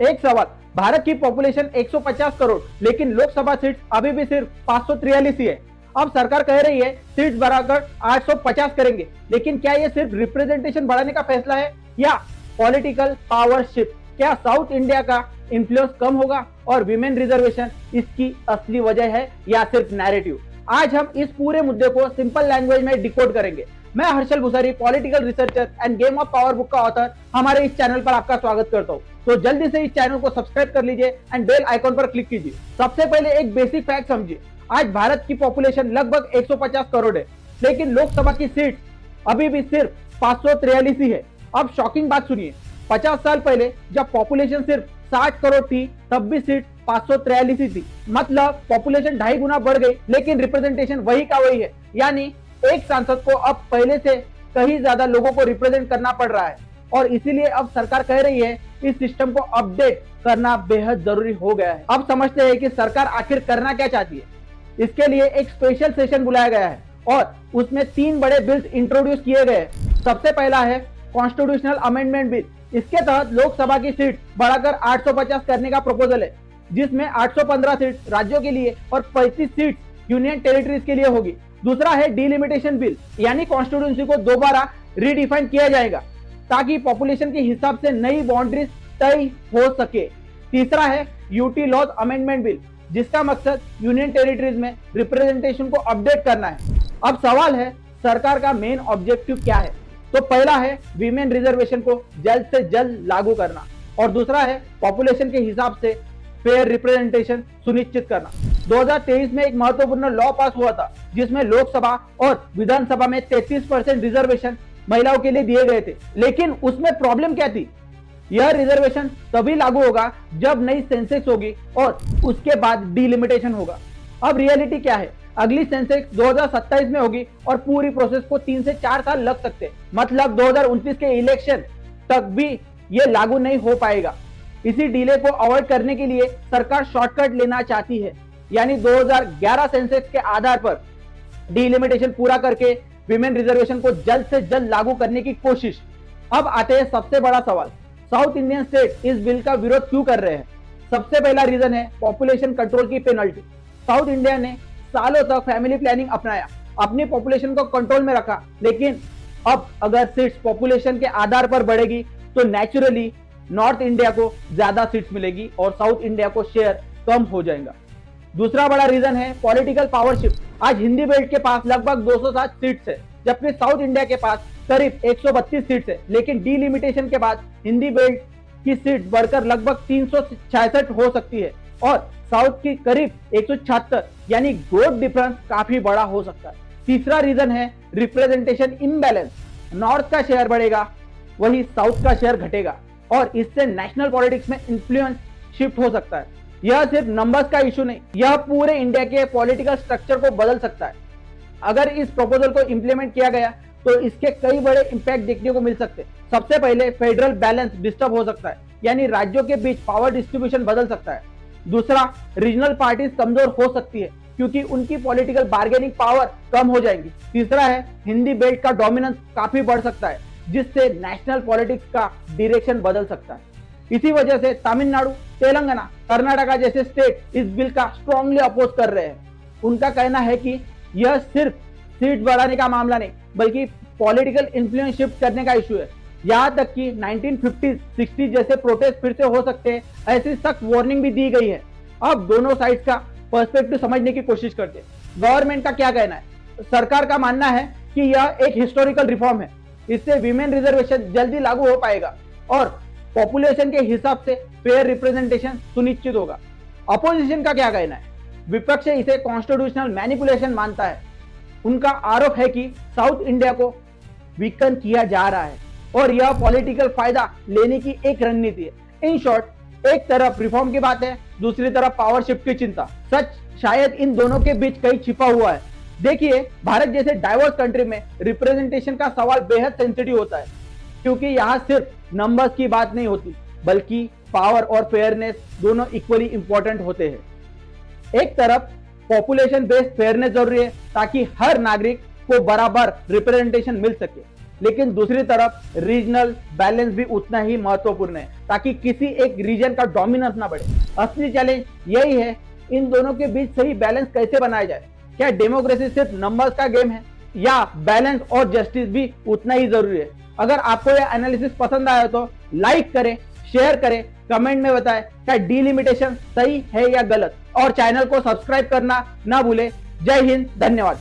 एक सवाल, भारत की पॉपुलेशन 150 करोड़ लेकिन लोकसभा सीट अभी भी सिर्फ 543 ही है। अब सरकार कह रही है सीट्स बढ़ाकर 850 करेंगे, लेकिन क्या ये सिर्फ रिप्रेजेंटेशन बढ़ाने का फैसला है या पॉलिटिकल पावर शिफ्ट? क्या साउथ इंडिया का इन्फ्लुएंस कम होगा और विमेन रिजर्वेशन इसकी असली वजह है या सिर्फ नैरेटिव? आज हम इस पूरे मुद्दे को सिंपल लैंग्वेज में डिकोड करेंगे। मैं हर्षल भूसारी, political researcher end game of power book का ऑथर, हमारे इस चैनल पर आपका स्वागत करता हूँ। तो जल्दी से इस चैनल को सब्सक्राइब कर लीजिए एंड बेल आइकॉन पर क्लिक कीजिए। सबसे पहले एक बेसिक फैक्ट समझिए। आज भारत की पॉपुलेशन लगभग 150 करोड़ है, लेकिन लोकसभा की सीट अभी भी सिर्फ 543 ही है। अब शॉकिंग बात सुनिए, 50 साल पहले जब पॉपुलेशन सिर्फ 60 करोड़ थी, तब भी सीट 543 ही थी। मतलब पॉपुलेशन 2.5 गुना बढ़ गई, लेकिन रिप्रेजेंटेशन वही का वही है। यानी एक सांसद को अब पहले से कहीं ज्यादा लोगों को रिप्रेजेंट करना पड़ रहा है, और इसीलिए अब सरकार कह रही है इस सिस्टम को अपडेट करना बेहद जरूरी हो गया है। अब समझते हैं कि सरकार आखिर करना क्या चाहती है। इसके लिए एक स्पेशल सेशन बुलाया गया है और उसमें 3 बड़े बिल्स इंट्रोड्यूस किए गए हैं। सबसे पहला है कॉन्स्टिट्यूशनल अमेंडमेंट बिल। इसके तहत लोकसभा की सीट बढ़ाकर 850 करने का प्रपोजल है, जिसमें 815 सीट राज्यों के लिए और 35 सीट यूनियन टेरिटरीज के लिए होगी। दूसरा है डिलिमिटेशन बिल, यानी कॉन्स्टिट्यूंसी को दोबारा रीडिफाइन किया जाएगा ताकि पॉपुलेशन के हिसाब से नई बाउंड्रीज तय हो सके। तीसरा है यूटी लॉज अमेंडमेंट बिल, जिसका मकसद यूनियन टेरिटरीज में रिप्रेजेंटेशन को अपडेट करना है। अब सवाल है सरकार का मेन ऑब्जेक्टिव क्या है? तो पहला है वीमेन रिजर्वेशन को जल्द से जल्द लागू करना, और दूसरा है पॉपुलेशन के हिसाब से फेयर रिप्रेजेंटेशन सुनिश्चित करना। 2023 में एक महत्वपूर्ण लॉ पास हुआ था, जिसमें लोकसभा और विधानसभा में 33% रिजर्वेशन महिलाओं के लिए दिए गए थे। लेकिन उसमें प्रॉब्लम क्या थी? यह रिजर्वेशन तभी लागू होगा जब नई सेंसेक्स होगी और उसके बाद डिलिमिटेशन होगा। अब रियलिटी क्या है? अगली सेंसेक्स 2027 में होगी और पूरी प्रोसेस को 3 से 4 साल लग सकते हैं। मतलब 2029 के इलेक्शन तक भी ये लागू नहीं हो पाएगा। इसी डिले को अवॉइड करने के लिए सरकार शॉर्टकट लेना चाहती है, यानी 2011 सेंसेक्स के आधार पर डिलिमिटेशन पूरा करके विमेन रिजर्वेशन को जल्द से जल्द लागू करने की कोशिश। अब आते हैं सबसे बड़ा सवाल, साउथ इंडियन स्टेट इस बिल का विरोध क्यों कर रहे हैं? सबसे पहला रीजन है पॉपुलेशन कंट्रोल की पेनल्टी। साउथ इंडिया ने सालों तक फैमिली प्लानिंग अपनाया, अपनी पॉपुलेशन को कंट्रोल में रखा, लेकिन अब अगर सीट्स पॉपुलेशन के आधार पर बढ़ेगी तो नेचुरली नॉर्थ इंडिया को ज्यादा सीट्स मिलेगी और साउथ इंडिया को शेयर कम हो जाएगा। दूसरा बड़ा रीजन है पॉलिटिकल पावर शिफ्ट। आज हिंदी बेल्ट के पास लगभग 207 सीट्स है, जबकि साउथ इंडिया के पास करीब 132 सीट्स है। लेकिन डिलिमिटेशन के बाद हिंदी बेल्ट की सीट बढ़कर लगभग 366 हो सकती है और साउथ की करीब 176, यानी ग्रोथ डिफरेंस काफी बड़ा हो सकता है। तीसरा रीजन है रिप्रेजेंटेशन इम्बैलेंस। नॉर्थ का शेयर बढ़ेगा, वही साउथ का शेयर घटेगा, और इससे नेशनल पॉलिटिक्स में इन्फ्लुएंस शिफ्ट हो सकता है। यह सिर्फ नंबर्स का इशू नहीं, यह पूरे इंडिया के पॉलिटिकल स्ट्रक्चर को बदल सकता है। अगर इस प्रपोजल को इंप्लीमेंट किया गया तो इसके कई बड़े इंपैक्ट देखने को मिल सकते हैं। सबसे पहले फेडरल बैलेंस डिस्टर्ब हो सकता है, यानी राज्यों के बीच पावर डिस्ट्रीब्यूशन बदल सकता है। दूसरा, रीजनल पार्टीज कमजोर हो सकती है क्योंकि उनकी पॉलिटिकल बार्गेनिंग पावर कम हो जाएगी। तीसरा है हिंदी बेल्ट का डोमिनेंस काफी बढ़ सकता है, जिससे नेशनल पॉलिटिक्स का डायरेक्शन बदल सकता है। इसी वजह से तमिलनाडु, तेलंगाना, कर्नाटका जैसे स्टेट इस बिल का स्ट्रांगली अपोज कर रहे हैं। उनका कहना है कि यह सिर्फ सीट बढ़ाने का मामला नहीं, बल्कि पॉलिटिकल इन्फ्लुएंस शिफ्ट करने का इशू है। यहाँ तक कि 1950s, 60s जैसे प्रोटेस्ट फिर से हो सकते हैं, ऐसी सख्त वार्निंग भी दी गई है। अब दोनों साइड का पर्सपेक्टिव समझने की कोशिश करते हैं। गवर्नमेंट का क्या कहना है? सरकार का मानना है कि यह एक हिस्टोरिकल रिफॉर्म है, इससे विमेन रिजर्वेशन जल्दी लागू हो पाएगा और पॉपुलेशन के हिसाब से फेयर रिप्रेजेंटेशन सुनिश्चित होगा। अपोजिशन का क्या कहना है? विपक्ष इसे कॉन्स्टिट्यूशनल मैनिपुलेशन मानता है। उनका आरोप है कि साउथ इंडिया को वीकन किया जा रहा है और यह पॉलिटिकल फायदा लेने की एक रणनीति है। इन शॉर्ट, एक तरफ रिफॉर्म की बात है, दूसरी तरफ पावर शिफ्ट की चिंता। सच शायद इन दोनों के बीच कहीं छिपा हुआ है। देखिए, भारत जैसे डाइवर्स कंट्री में रिप्रेजेंटेशन का सवाल बेहद सेंसिटिव होता है, क्योंकि यहाँ सिर्फ नंबर्स की बात नहीं होती, बल्कि पावर और फेयरनेस दोनों इक्वली इंपॉर्टेंट होते हैं। एक तरफ पॉपुलेशन बेस्ड फेयरनेस जरूरी है ताकि हर नागरिक को बराबर रिप्रेजेंटेशन मिल सके, लेकिन दूसरी तरफ रीजनल बैलेंस भी उतना ही महत्वपूर्ण है ताकि किसी एक रीजन का डोमिनेंस ना बढ़े। असली चैलेंज यही है, इन दोनों के बीच सही बैलेंस कैसे बनाया जाए। क्या डेमोक्रेसी सिर्फ नंबर्स का गेम है या बैलेंस और जस्टिस भी उतना ही जरूरी है। अगर आपको यह एनालिसिस पसंद आया तो लाइक करें, शेयर करें, कमेंट में बताएं क्या डिलिमिटेशन सही है या गलत, और चैनल को सब्सक्राइब करना ना भूलें। जय हिंद, धन्यवाद।